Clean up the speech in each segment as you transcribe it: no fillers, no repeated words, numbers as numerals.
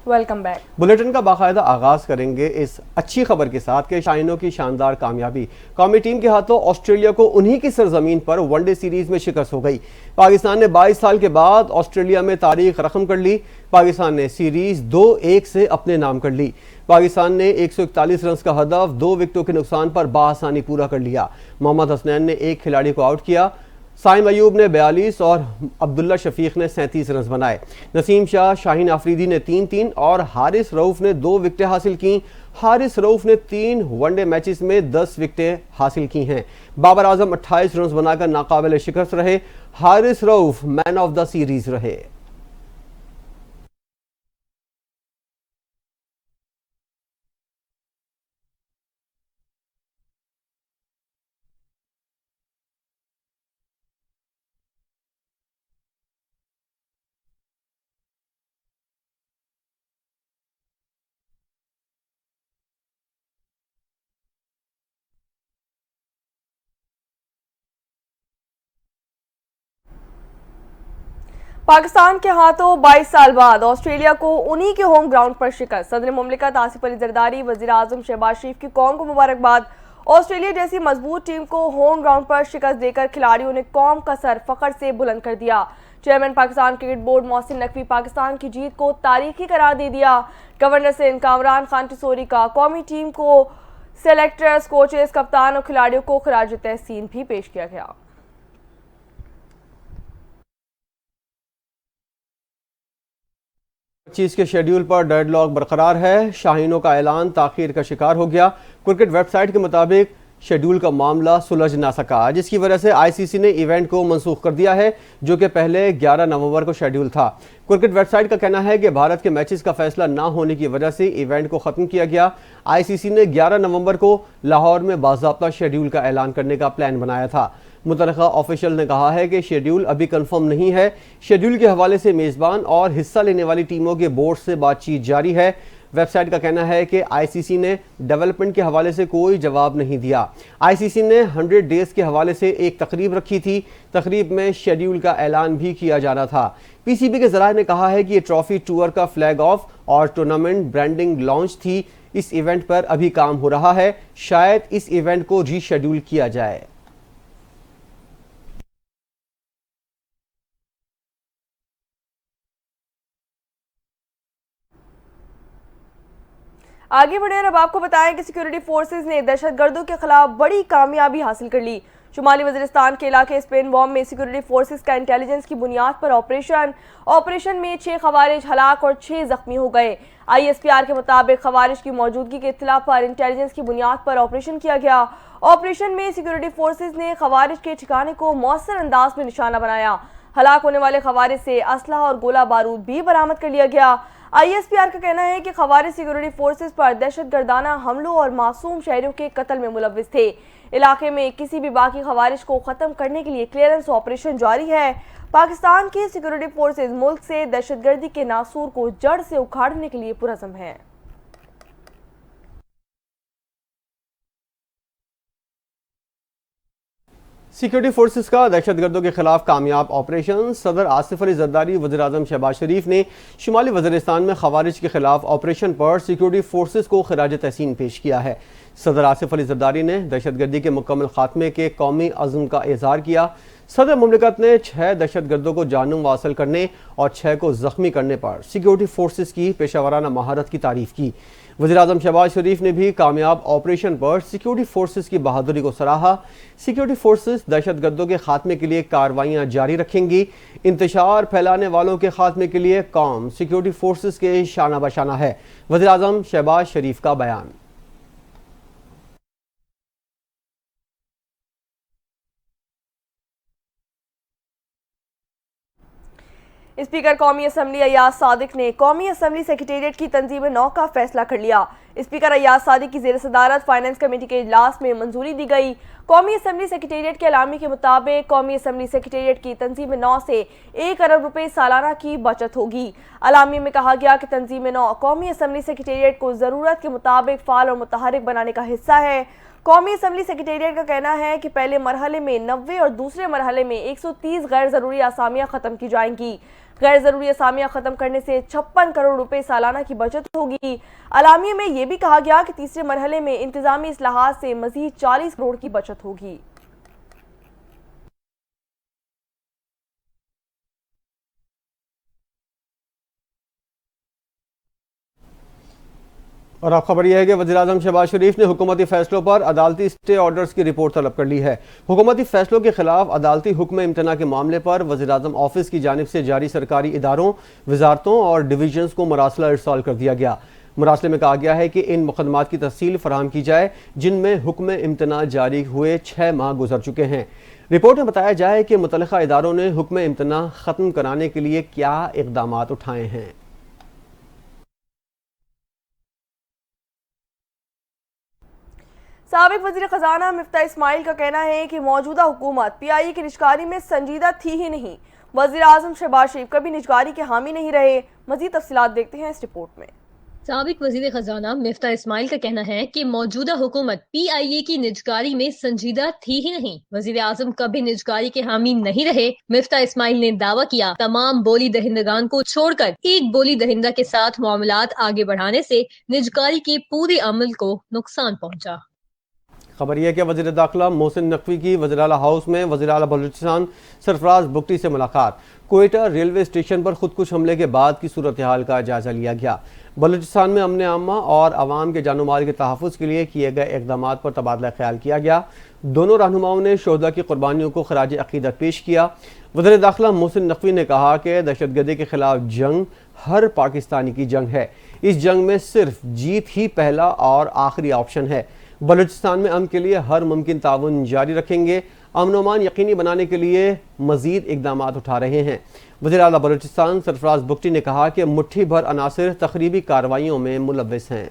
Welcome back. Bulletin کا باقاعدہ آغاز کریں گے اس اچھی خبر کے ساتھ کہ شاہینوں کی شاندار کامیابی قومی ٹیم کے ہاتھوں آسٹریلیا کو انہی کی سرزمین پر ون ڈے سیریز میں شکست ہو گئی۔ پاکستان نے 22 سال کے بعد آسٹریلیا میں تاریخ رقم کر لی۔ پاکستان نے سیریز 2-1 سے اپنے نام کر لی۔ پاکستان نے 141 رنز کا ہدف 2 وکٹوں کے نقصان پر بآسانی پورا کر لیا۔ محمد حسنین نے ایک کھلاڑی کو آؤٹ کیا، سائم ایوب نے 42 اور عبداللہ شفیق نے 37 رنز بنائے۔ نسیم شاہ، شاہین آفریدی نے 3-3 اور حارث رؤف نے 2 وکٹیں حاصل کیں۔ حارث رؤف نے 3 ون ڈے میچز میں 10 وکٹیں حاصل کی ہیں۔ بابر اعظم 28 رنز بنا کر ناقابل شکست رہے۔ حارث رؤف مین آف دا سیریز رہے۔ پاکستان کے ہاتھوں 22 سال بعد آسٹریلیا کو انہی کے ہوم گراؤنڈ پر شکست۔ صدر مملکت آصف علی زرداری، وزیر اعظم شہباز شریف کی قوم کو مبارکباد۔ آسٹریلیا جیسی مضبوط ٹیم کو ہوم گراؤنڈ پر شکست دے کر کھلاڑیوں نے قوم کا سر فخر سے بلند کر دیا۔ Chairman Pakistan cricket board Mohsin Naqvi Pakistan کی جیت کو تاریخی قرار دے دیا۔ گورنر سندھ کامران خان ٹسوری کا قومی ٹیم کو سلیکٹرز، کوچز، کپتان اور کھلاڑیوں کو خراج تحسین بھی پیش کیا گیا۔ چیز کے شیڈیول پر ڈیڈ لاک برقرار ہے۔ شاہینوں کا اعلان تاخیر کا شکار ہو گیا۔ کرکٹ ویب سائٹ کے مطابق شیڈیول کا معاملہ سلجھ نہ سکا، جس کی وجہ سے آئی سی سی نے ایونٹ کو منسوخ کر دیا ہے، جو کہ پہلے 11 نومبر کو شیڈیول تھا۔ کرکٹ ویب سائٹ کا کہنا ہے کہ بھارت کے میچز کا فیصلہ نہ ہونے کی وجہ سے ایونٹ کو ختم کیا گیا۔ آئی سی سی نے 11 نومبر کو لاہور میں باضابطہ شیڈیول کا اعلان کرنے کا پلان بنایا تھا۔ متعلقہ آفیشل نے کہا ہے کہ شیڈیول ابھی کنفرم نہیں ہے۔ شیڈیول کے حوالے سے میزبان اور حصہ لینے والی ٹیموں کے بورڈ سے بات چیت جاری ہے۔ ویب سائٹ کا کہنا ہے کہ آئی سی سی نے ڈیولپمنٹ کے حوالے سے کوئی جواب نہیں دیا۔ آئی سی سی نے 100 ڈیز کے حوالے سے ایک تقریب رکھی تھی۔ تقریب میں شیڈیول کا اعلان بھی کیا جانا تھا۔ پی سی بی کے ذرائع نے کہا ہے کہ یہ ٹرافی ٹور کا فلیگ آف اور ٹورنامنٹ برانڈنگ لانچ تھی۔ اس ایونٹ پر ابھی کام ہو رہا ہے، شاید اس ایونٹ کو ری شیڈیول کیا جائے۔ آگے بڑھیں اور اب آپ کو بتائیں کہ سیکورٹی فورسز نے دہشت گردوں کے خلاف بڑی کامیابی حاصل کر لی۔ شمالی وزیرستان کے علاقے اسپین بوم میں سیکورٹی فورسز کا انٹیلیجنس کی بنیاد پر آپریشن میں 6 خوارج ہلاک اور 6 زخمی ہو گئے۔ آئی ایس پی آر کے مطابق خوارج کی موجودگی کے اطلاع پر انٹیلیجنس کی بنیاد پر آپریشن کیا گیا۔ آپریشن میں سیکورٹی فورسز نے خوارج کے ٹھکانے کو مؤثر انداز میں نشانہ بنایا۔ ہلاک ہونے والے خوارج سے اسلحہ اور گولہ بارود بھی برآمد کر لیا گیا۔ آئی ایس پی آر کا کہنا ہے کہ خوارج سیکورٹی فورسز پر دہشت گردانہ حملوں اور معصوم شہریوں کے قتل میں ملوث تھے۔ علاقے میں کسی بھی باقی خوارج کو ختم کرنے کے لیے کلیئرنس آپریشن جاری ہے۔ پاکستان کی سیکورٹی فورسز ملک سے دہشت گردی کے ناسور کو جڑ سے اکھاڑنے کے لیے پرعزم ہیں۔ سیکورٹی فورسز کا دہشت گردوں کے خلاف کامیاب آپریشن۔ صدر آصف علی زرداری، وزیر اعظم شہباز شریف نے شمالی وزیرستان میں خوارج کے خلاف آپریشن پر سیکورٹی فورسز کو خراج تحسین پیش کیا ہے۔ صدر آصف علی زرداری نے دہشت گردی کے مکمل خاتمے کے قومی عزم کا اظہار کیا۔ صدر مملکت نے 6 دہشت گردوں کو جانم حاصل کرنے اور 6 کو زخمی کرنے پر سیکورٹی فورسز کی پیشہ ورانہ مہارت کی تعریف کی۔ وزیر اعظم شہباز شریف نے بھی کامیاب آپریشن پر سیکورٹی فورسز کی بہادری کو سراہا۔ سیکورٹی فورسز دہشت گردوں کے خاتمے کے لیے کارروائیاں جاری رکھیں گی۔ انتشار پھیلانے والوں کے خاتمے کے لیے قوم سیکورٹی فورسز کے شانہ بشانہ ہے۔ وزیر اعظم شہباز شریف کا بیان۔ اسپیکر قومی اسمبلی ایاز صادق نے قومی اسمبلی سیکریٹریٹ کی تنظیم نو کا فیصلہ کر لیا۔ اسپیکر ایاز صادق کی زیر صدارت فائنانس کمیٹی کے اجلاس میں منظوری دی گئی۔ قومی اسمبلی سیکریٹریٹ کے اعلامیے کے مطابق قومی اسمبلی سیکریٹریٹ کی تنظیم نو سے 1 ارب روپے سالانہ کی بچت ہوگی۔ اعلامیے میں کہا گیا کہ تنظیم نو قومی اسمبلی سیکریٹریٹ کو ضرورت کے مطابق فعال اور متحرک بنانے کا حصہ ہے۔ قومی اسمبلی سیکریٹریٹ کا کہنا ہے کہ پہلے مرحلے میں 90 اور دوسرے مرحلے میں 130 غیر ضروری اسامیاں ختم کی جائیں گی۔ غیر ضروری اسامیاں ختم کرنے سے 56 کروڑ روپے سالانہ کی بچت ہوگی۔ اعلامیے میں یہ بھی کہا گیا کہ تیسرے مرحلے میں انتظامی اصلاحات سے مزید 40 کروڑ کی بچت ہوگی۔ اور اب خبر یہ ہے کہ وزیراعظم شہباز شریف نے حکومتی فیصلوں پر عدالتی اسٹے آرڈرز کی رپورٹ طلب کر لی ہے۔ حکومتی فیصلوں کے خلاف عدالتی حکم امتناع کے معاملے پر وزیراعظم آفس کی جانب سے جاری سرکاری اداروں، وزارتوں اور ڈویژنز کو مراسلہ ارسال کر دیا گیا۔ مراسلے میں کہا گیا ہے کہ ان مقدمات کی تفصیل فراہم کی جائے جن میں حکم امتناع جاری ہوئے 6 ماہ گزر چکے ہیں۔ رپورٹ میں بتایا جائے کہ متعلقہ اداروں نے حکم امتناع ختم کرانے کے لیے کیا اقدامات اٹھائے ہیں۔ سابق وزیر خزانہ مفتاح اسماعیل کا کہنا ہے کہ موجودہ حکومت پی آئی اے کی نجکاری میں سنجیدہ تھی ہی نہیں۔ وزیر اعظم شہباز شریف کبھی نجکاری کے حامی نہیں رہے۔ مزید تفصیلات دیکھتے ہیں اس رپورٹ میں۔ سابق وزیر خزانہ مفتاح اسماعیل کا کہنا ہے کہ موجودہ حکومت پی آئی اے کی نجکاری میں سنجیدہ تھی ہی نہیں۔ وزیر اعظم کبھی نجکاری کے حامی نہیں رہے۔ مفتاح اسماعیل نے دعویٰ کیا تمام بولی دہندگان کو چھوڑ کر ایک بولی دہندہ کے ساتھ معاملات آگے بڑھانے سے نجکاری کے پورے عمل کو نقصان پہنچا۔ خبر یہ ہے کہ وزیر داخلہ محسن نقوی کی وزیراعلیٰ ہاؤس میں وزیراعلیٰ بلوچستان سرفراز بگٹی سے ملاقات۔ کوئٹہ ریلوے اسٹیشن پر خودکش حملے کے بعد کی صورتحال کا جائزہ لیا گیا۔ بلوچستان میں امن عامہ اور عوام کے جان و مال کے تحفظ کے لیے کیے گئے اقدامات پر تبادلہ خیال کیا گیا۔ دونوں رہنماؤں نے شہداء کی قربانیوں کو خراج عقیدت پیش کیا۔ وزیر داخلہ محسن نقوی نے کہا کہ دہشت گردی کے خلاف جنگ ہر پاکستانی کی جنگ ہے۔ اس جنگ میں صرف جیت ہی پہلا اور آخری آپشن ہے۔ بلوچستان میں امن کے لیے ہر ممکن تعاون جاری رکھیں گے۔ امن و امان یقینی بنانے کے لیے مزید اقدامات اٹھا رہے ہیں۔ وزیر اعلیٰ بلوچستان سرفراز بگٹی نے کہا کہ مٹھی بھر عناصر تخریبی کارروائیوں میں ملوث ہیں۔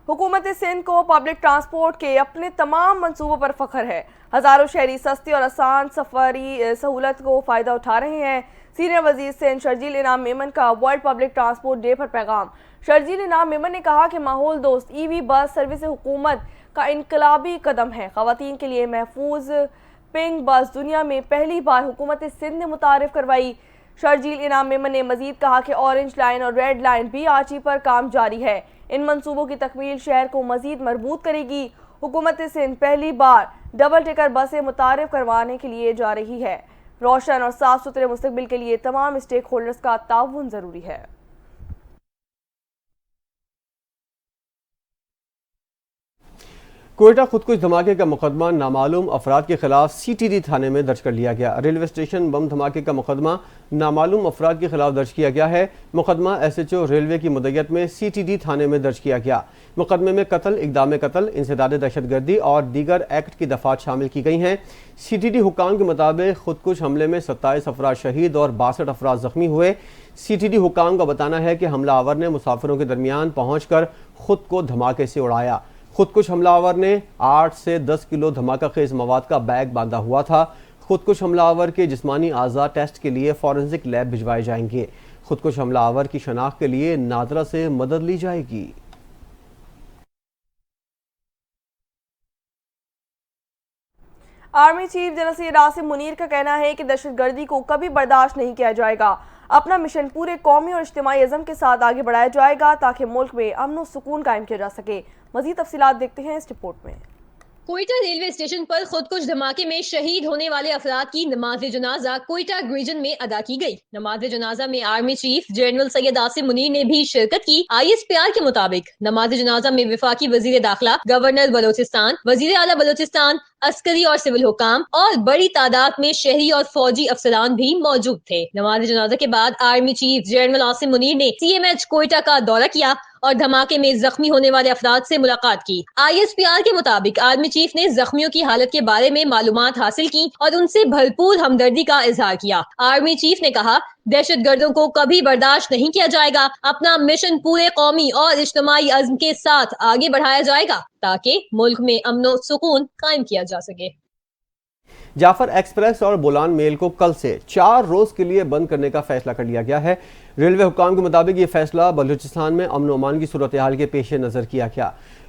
حکومت سندھ کو پبلک ٹرانسپورٹ کے اپنے تمام منصوبوں پر فخر ہے۔ ہزاروں شہری سستی اور آسان سفری سہولت کو فائدہ اٹھا رہے ہیں۔ سینئر وزیر سندھ شرجیل انعام میمن کا ورلڈ پبلک ٹرانسپورٹ ڈے پر پیغام۔ شرجیل انعام میمن نے کہا کہ ماحول دوست ای وی بس سروس حکومت کا انقلابی قدم ہے۔ خواتین کے لیے محفوظ پنک بس دنیا میں پہلی بار حکومت سندھ نے متعارف کروائی۔ شرجیل انعام میمن نے مزید کہا کہ اورنج لائن اور red line B R T پر کام جاری ہے۔ ان منصوبوں کی تکمیل شہر کو مزید مربوط کرے گی۔ حکومت سندھ پہلی بار ڈبل ٹکر بسیں متعارف کروانے کے لیے جا رہی ہے۔ روشن اور صاف ستھرے مستقبل کے لیے تمام اسٹیک ہولڈرز کا تعاون ضروری ہے۔ کوئٹہ خودکش دھماکے کا مقدمہ نامعلوم افراد کے خلاف سی ٹی ڈی تھانے میں درج کر لیا گیا۔ ریلوے اسٹیشن بم دھماکے کا مقدمہ نامعلوم افراد کے خلاف درج کیا گیا ہے۔ مقدمہ ایس ایچ او ریلوے کی مدیریت میں سی ٹی ڈی تھانے میں درج کیا گیا۔ مقدمے میں قتل، اقدام قتل، انسداد دہشت گردی اور دیگر ایکٹ کی دفعات شامل کی گئی ہیں۔ سی ٹی ڈی حکام کے مطابق خودکش حملے میں 27 افراد شہید اور 62 افراد زخمی ہوئے۔ سی ٹی ڈی حکام کا بتانا ہے کہ حملہ آور نے مسافروں کے درمیان پہنچ کر خود کو دھماکے سے اڑایا۔ خودکش حملہ آور نے 8 سے 10 کلو دھماکہ خیز مواد کا بیگ باندھا ہوا تھا۔ خودکش حملہ آور کے جسمانی اعضاء ٹیسٹ کے لیے فورنزک لیب بھجوائے جائیں گے۔ خودکش حملہ آور کی شناخت کے لیے نادرہ سے مدد لی جائے گی۔ Army chief general Syed Asim Munir کا کہنا ہے کہ دہشت گردی کو کبھی برداشت نہیں کیا جائے گا۔ اپنا مشن پورے قومی اور اجتماعی عزم کے ساتھ آگے بڑھایا جائے گا تاکہ ملک میں امن و سکون قائم کیا جا سکے۔ مزید تفصیلات دیکھتے ہیں اس رپورٹ میں۔ کوئٹہ ریلوے اسٹیشن پر خودکش دھماکے میں شہید ہونے والے افراد کی نماز جنازہ کوئٹہ ریجن میں ادا کی گئی۔ نماز جنازہ میں army chief general Syed Asim Munir نے بھی شرکت کی۔ آئی ایس پی آر کے مطابق نماز جنازہ میں وفاقی وزیر داخلہ، گورنر بلوچستان، وزیر اعلیٰ بلوچستان، عسکری اور سول حکام اور بڑی تعداد میں شہری اور فوجی افسران بھی موجود تھے۔ نماز جنازہ کے بعد army chief general Asim Munir نے سی ایم ایچ کوئٹہ کا دورہ کیا اور دھماکے میں زخمی ہونے والے افراد سے ملاقات کی۔ آئی ایس پی آر کے مطابق آرمی چیف نے زخمیوں کی حالت کے بارے میں معلومات حاصل کی اور ان سے بھرپور ہمدردی کا اظہار کیا۔ آرمی چیف نے کہا دہشت گردوں کو کبھی برداشت نہیں کیا جائے گا۔ اپنا مشن پورے قومی اور اجتماعی عزم کے ساتھ آگے بڑھایا جائے گا تاکہ ملک میں امن و سکون قائم کیا جا سکے۔ جعفر ایکسپریس اور بولان میل کو کل سے 4 روز کے لیے بند کرنے کا فیصلہ کر لیا گیا ہے۔ ریلوے حکام کے مطابق یہ فیصلہ بلوچستان میں امن و امان کی صورتحال کے پیش نظر کیا گیا۔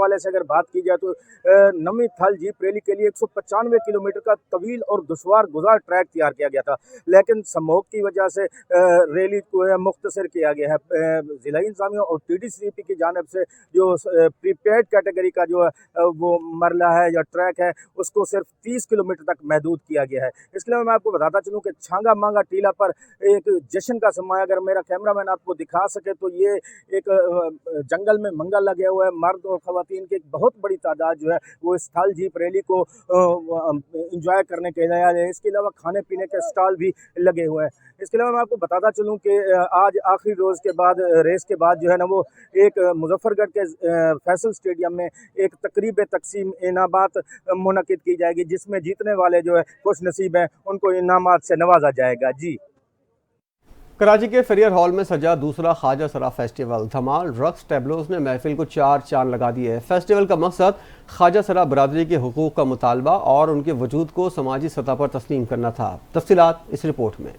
حوالے سے اگر بات کی جائے تو نمی تھل جیپ ریلی کے لیے 195 کلومیٹر کا طویل اور دشوار گزار ٹریک تیار کیا گیا تھا، لیکن سموگ کی وجہ سے ریلی کو مختصر کیا گیا ہے۔ ضلعی انتظامیہ اور ٹی ڈی سی پی کی جانب سے جو پری پیڈ کیٹیگری کا جو وہ مرحلہ ہے یا ٹریک ہے اس کو صرف 30 کلومیٹر تک محدود کیا گیا ہے۔ اس کے علاوہ میں آپ کو بتاتا چلوں کہ چھانگا مانگا ٹیلا پر ایک جشن کا سمایا، اگر میرا کیمرہ مین آپ کو دکھا سکے تو یہ ایک جنگل میں منگل لگے ہوئے ہیں، مرد اور خواتین کی ایک بہت بڑی تعداد جو ہے وہ اس تھل جیپ ریلی کو انجوائے کرنے کے لیے آئے ہیں۔ اس کے علاوہ کھانے پینے کے اسٹال بھی لگے ہوئے ہیں۔ اس کے علاوہ میں آپ کو بتاتا چلوں کہ آج آخری روز کے بعد ریس کے بعد جو ہے نا وہ ایک مظفر گڑھ کے فیصل اسٹیڈیم میں ایک تقریب تقسیم انعامات منعقد کی جائے گی، جس میں جیتنے والے جو ہے خوش نصیب ہیں ان کو انعامات سے نوازا جائے گا۔ جی، کراچی کے فیریئر ہال میں سجا دوسرا خواجہ سرا فیسٹیول، دھمال رقص ٹیبلوز نے محفل کو 4 چاند لگا دیے۔ فیسٹیول کا مقصد خواجہ سرا برادری کے حقوق کا مطالبہ اور ان کے وجود کو سماجی سطح پر تسلیم کرنا تھا۔ تفصیلات اس رپورٹ میں۔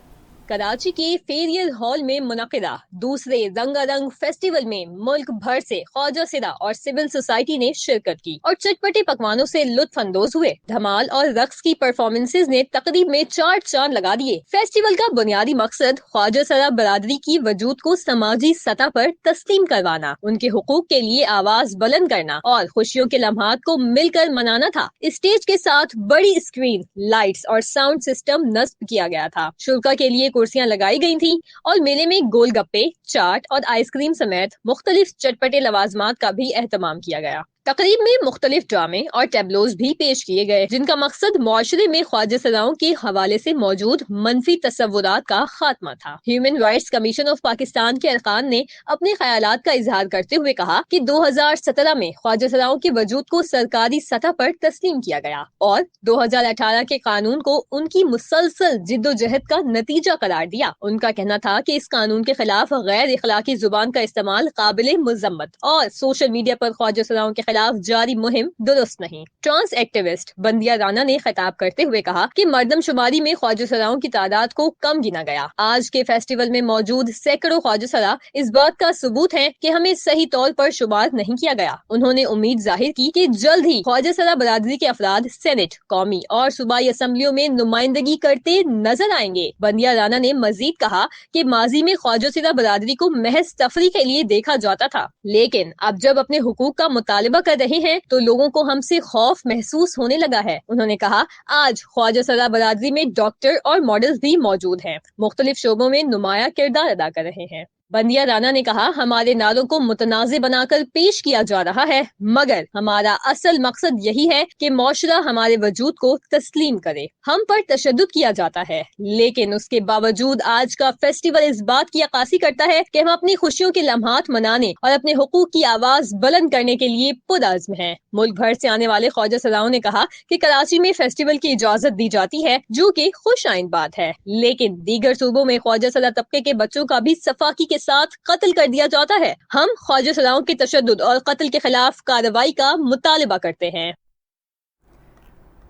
کراچی کے فیریئر ہال میں منعقدہ دوسرے رنگا رنگ فیسٹیول میں ملک بھر سے خواجہ سرا اور سول سوسائٹی نے شرکت کی اور چٹپٹے پکوانوں سے لطف اندوز ہوئے۔ دھمال اور رقص کی پرفارمنسز نے تقریب میں 4 چاند لگا دیے۔ فیسٹیول کا بنیادی مقصد خواجہ سرا برادری کی وجود کو سماجی سطح پر تسلیم کروانا، ان کے حقوق کے لیے آواز بلند کرنا اور خوشیوں کے لمحات کو مل کر منانا تھا۔ اسٹیج کے ساتھ بڑی اسکرین، لائٹس اور ساؤنڈ سسٹم نصب کیا گیا تھا۔ شرکا کے لیے کرسیاں لگائی گئی تھیں اور میلے میں گول گپے، چاٹ اور آئس کریم سمیت مختلف چٹپٹے لوازمات کا بھی اہتمام کیا گیا۔ تقریب میں مختلف ڈرامے اور ٹیبلوز بھی پیش کیے گئے، جن کا مقصد معاشرے میں خواجہ سراؤں کے حوالے سے موجود منفی تصورات کا خاتمہ تھا۔ Human rights commission of Pakistan کے ارکان نے اپنے خیالات کا اظہار کرتے ہوئے کہا کہ 2017 میں خواجہ سراؤں کے وجود کو سرکاری سطح پر تسلیم کیا گیا اور 2018 کے قانون کو ان کی مسلسل جد و جہد کا نتیجہ قرار دیا۔ ان کا کہنا تھا کہ اس قانون کے خلاف غیر اخلاقی زبان کا استعمال قابل مذمت اور سوشل میڈیا پر خواجہ سراؤں کے خلاف جاری مہم درست نہیں۔ ٹرانس ایکٹیوسٹ بندیا رانا نے خطاب کرتے ہوئے کہا کہ مردم شماری میں خواجہ سراؤں کی تعداد کو کم گنا گیا۔ آج کے فیسٹیول میں موجود سینکڑوں خواجہ سرا اس بات کا ثبوت ہے کہ ہمیں صحیح طور پر شمار نہیں کیا گیا۔ انہوں نے امید ظاہر کی کہ جلد ہی خواجہ سرا برادری کے افراد سینٹ، قومی اور صوبائی اسمبلیوں میں نمائندگی کرتے نظر آئیں گے۔ بندیا رانا نے مزید کہا کہ ماضی میں خواجہ سرا برادری کو محض تفریح کے لیے دیکھا جاتا تھا، لیکن اب جب اپنے حقوق کا مطالبہ کر رہے ہیں تو لوگوں کو ہم سے خوف محسوس ہونے لگا ہے۔ انہوں نے کہا آج خواجہ سرا برادری میں ڈاکٹر اور ماڈلز بھی موجود ہیں، مختلف شعبوں میں نمایاں کردار ادا کر رہے ہیں۔ بندیا رانا نے کہا ہمارے نعروں کو متنازع بنا کر پیش کیا جا رہا ہے، مگر ہمارا اصل مقصد یہی ہے کہ معاشرہ ہمارے وجود کو تسلیم کرے۔ ہم پر تشدد کیا جاتا ہے، لیکن اس کے باوجود آج کا فیسٹیول اس بات کی عکاسی کرتا ہے کہ ہم اپنی خوشیوں کے لمحات منانے اور اپنے حقوق کی آواز بلند کرنے کے لیے پرعزم ہیں۔ ملک بھر سے آنے والے خواجہ سراؤں نے کہا کہ کراچی میں فیسٹیول کی اجازت دی جاتی ہے، جو کہ خوش آئند بات ہے، لیکن دیگر صوبوں میں خواجہ سرا طبقے کے بچوں کا بھی صفاقی کے ساتھ قتل کر دیا جاتا ہے۔ ہم خواجہ سراؤں کے تشدد اور قتل کے خلاف کارروائی کا مطالبہ کرتے ہیں۔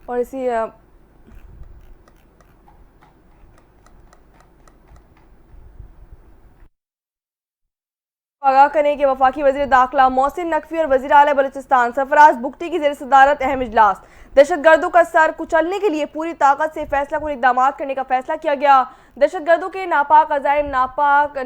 اور اسی آگاہ کریں کہ وفاقی وزیر داخلہ محسن نقوی اور وزیر اعلیٰ بلوچستان سرفراز بگٹی کی زیر صدارت اہم اجلاس۔ دہشت گردوں کا سر کچلنے کے لیے پوری طاقت سے فیصلہ کن اقدامات کرنے کا فیصلہ کیا گیا۔ دہشت گردوں کے ناپاک عزائم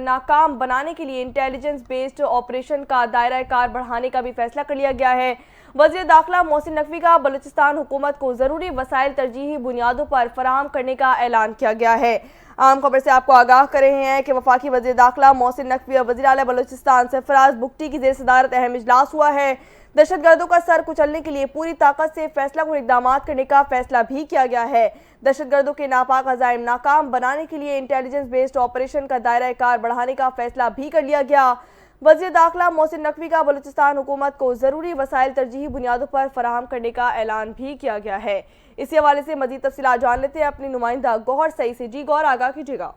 ناکام بنانے کے لیے انٹیلیجنس بیسڈ آپریشن کا دائرہ کار بڑھانے کا بھی فیصلہ کر لیا گیا ہے۔ وزیر داخلہ محسن نقوی کا بلوچستان حکومت کو ضروری وسائل ترجیحی بنیادوں پر فراہم کرنے کا اعلان کیا گیا ہے۔ عام خبر سے آپ کو آگاہ کر رہے ہیں کہ وفاقی وزیر داخلہ محسن نقوی اور وزیر اعلیٰ بلوچستان سرفراز بگٹی کی زیر صدارت اہم اجلاس ہوا ہے۔ دہشت گردوں کا سر کچلنے کے لیے پوری طاقت سے فیصلہ کن اقدامات کرنے کا فیصلہ بھی کیا گیا ہے۔ دہشت گردوں کے ناپاک عزائم ناکام بنانے کے لیے انٹیلیجنس بیسڈ آپریشن کا دائرہ کار بڑھانے کا فیصلہ بھی کر لیا گیا۔ وزیر داخلہ محسن نقوی کا بلوچستان حکومت کو ضروری وسائل ترجیحی بنیادوں پر فراہم کرنے کا اعلان بھی کیا گیا ہے۔ اسی حوالے سے مزید تفصیلات جان لیتے ہیں اپنی نمائندہ گوہر سعید سے۔ جی گوہر، آگاہ کیجیے گا۔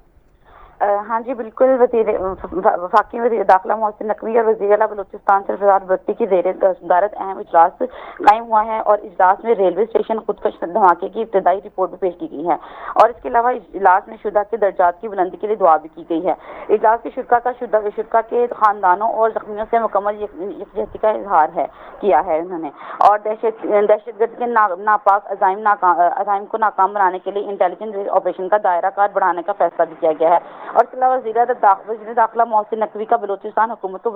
ہاں جی بالکل، وفاقی وزیر داخلہ محسن نقوی اور وزیر اعلیٰ بلوچستان سرفراز بگٹی کی زیر صدارت اہم اجلاس قائم ہوا ہے اور اجلاس میں ریلوے اسٹیشن خودکش دھماکے کی ابتدائی رپورٹ بھی پیش کی گئی ہے اور اس کے علاوہ اجلاس میں شدہ کے درجات کی بلندی کے لیے دعا بھی کی گئی ہے۔ اجلاس کے شرکا کے خاندانوں اور زخمیوں سے مکمل یکجہتی کا اظہار کیا ہے انہوں نے، اور دہشت گرد کے ناپاک عزائم کو ناکام بنانے کے لیے انٹیلیجنس آپریشن کا دائرہ کار بڑھانے کا فیصلہ بھی کیا گیا ہے۔ اور اس کے علاوہ وزیر داخلہ محسن نقوی کا بلوچستان حکومت کو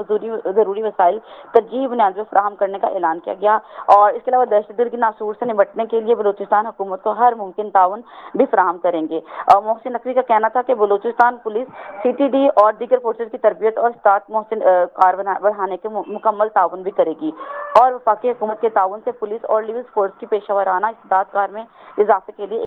ضروری وسائل ترجیحی بنیاد پر فراہم کرنے کا اعلان کیا گیا، اور اس کے علاوہ دہشت گرد کی ناسور سے نمٹنے کے لیے بلوچستان حکومت کو ہر ممکن تعاون بھی فراہم کریں گے۔ اور محسن نقوی کا کہنا تھا کہ بلوچستان پولیس CTD اور دیگر فورسز کی تربیت اور استاد محسن کار بڑھانے کے مکمل تعاون بھی کرے گی، اور وفاقی حکومت کے تعاون سے پولیس اور لیوز فورس کی پیشہ ورانہ استعداد کار میں اضافے کے لیے